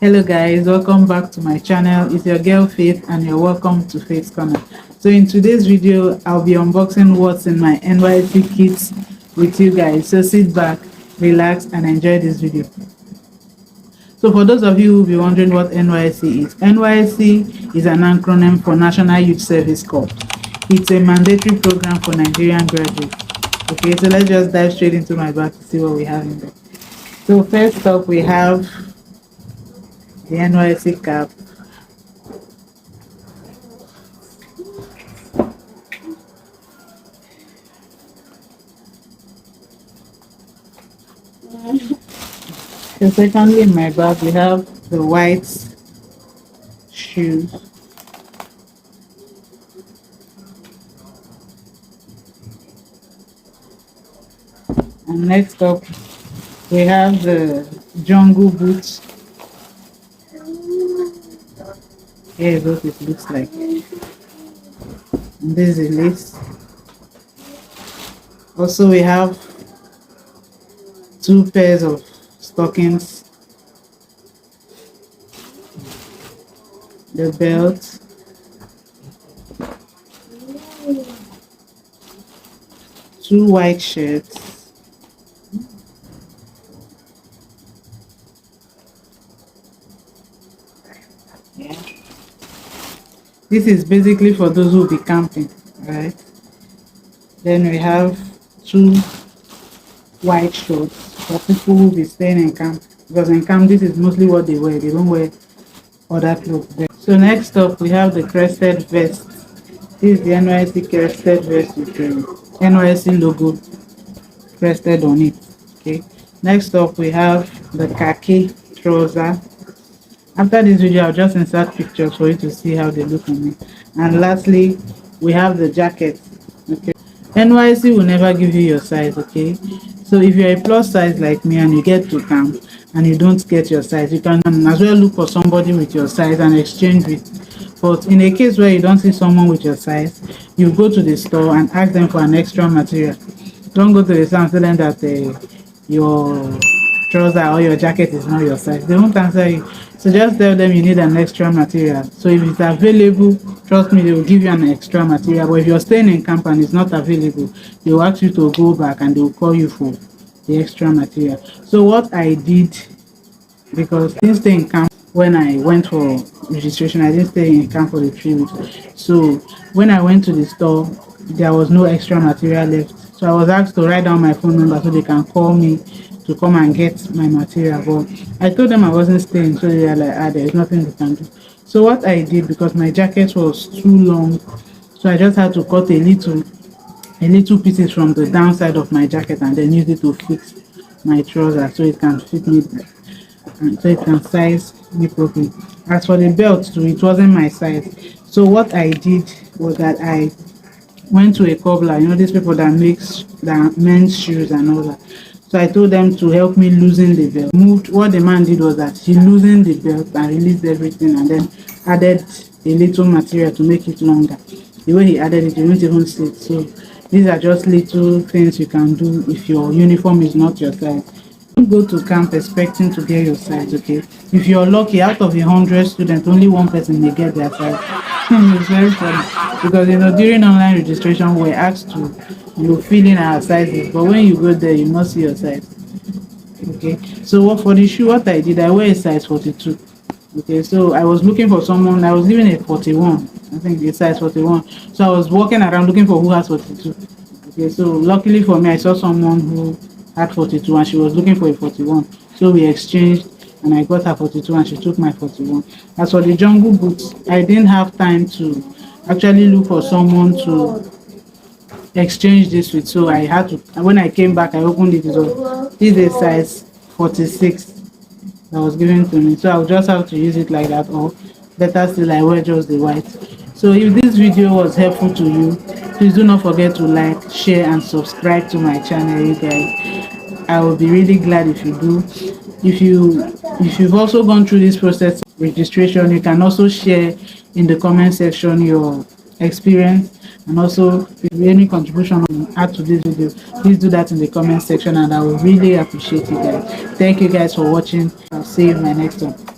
Hello guys, welcome back to my channel. It's your girl Faith and you're welcome to Faith's Corner. So in today's video I'll be unboxing what's in my NYSC kits with you guys. So sit back, relax and enjoy this video. So for those of you who will be wondering what NYSC is, NYSC is an acronym for National Youth Service Corps. It's a mandatory program for Nigerian graduates. Okay, so let's just dive straight into my bag to see what we have in there. So first up we have the NYSC cap. So secondly in my bag we have the white shoes. And next up we have the jungle boots. Here's what it looks like. And this is a lace. Also we have 2 pairs of stockings, the belt, two white shirts, This is basically for those who will be camping, right? Then we have 2 white shorts for people who will be staying in camp, because in camp this is mostly what they wear. They don't wear other clothes there. So next up we have the crested vest. This is the NYSC crested vest with the NYSC logo crested on it. Okay. Next up we have the khaki trouser. After this video I'll just insert pictures for you to see how they look on me. And lastly we have the jacket. Okay, NYSC will never give you your size. Okay, so if you're a plus size like me and you get to camp and you don't get your size, you can as well look for somebody with your size and exchange with. But in a case where you don't see someone with your size, you go to the store and ask them for an extra material. Don't go to the store and tell them that your trouser or your jacket is not your size. They won't answer you. So just tell them you need an extra material. So if it's available, trust me, they will give you an extra material. But if you're staying in camp and it's not available, they will ask you to go back and they will call you for the extra material. So what I did, because I didn't stay in camp when I went for registration, I didn't stay in camp for the 3 weeks. So when I went to the store, there was no extra material left. So I was asked to write down my phone number so they can call me to come and get my material. But I told them I wasn't staying, so they were like, there's nothing they can do. So what I did, because my jacket was too long, so I just had to cut a little pieces from the downside of my jacket and then use it to fix my trouser so it can fit me and so it can size me properly. As for the belt too, it wasn't my size. So what I did was that I went to a cobbler, you know, these people that makes men's shoes and all that. So I told them to help me loosen the belt. What the man did was that he loosened the belt and released everything and then added a little material to make it longer. The way he added it, you won't even see it. So these are just little things you can do if your uniform is not your size. Don't go to camp expecting to get your size, okay? If you're lucky, out of 100 students, only 1 person may get their size. It's very funny because, you know, during online registration we're asked to fill in our sizes, but when you go there you must see your size. Okay, so for the shoe, what I did, I wear a size 42. Okay, so I was looking for someone, I was given a 41, I think a size 41. So I was walking around looking for who has 42. Okay, so luckily for me I saw someone who had 42 and she was looking for a 41. So we exchanged and I got her 42 and she took my 41. As for the jungle boots, I didn't have time to actually look for someone to exchange this with, so I had to, when I came back I opened it. This is a size 46 that was given to me, so I'll just have to use it like that, or better still I wear just the white. So if this video was helpful to you, please do not forget to like, share and subscribe to my channel, you guys. I will be really glad if you do. If you've also gone through this process of registration, you can also share in the comment section your experience, and also if any contribution you add to this video, please do that in the comment section and I will really appreciate you guys. Thank you guys for watching. I'll see you in my next one.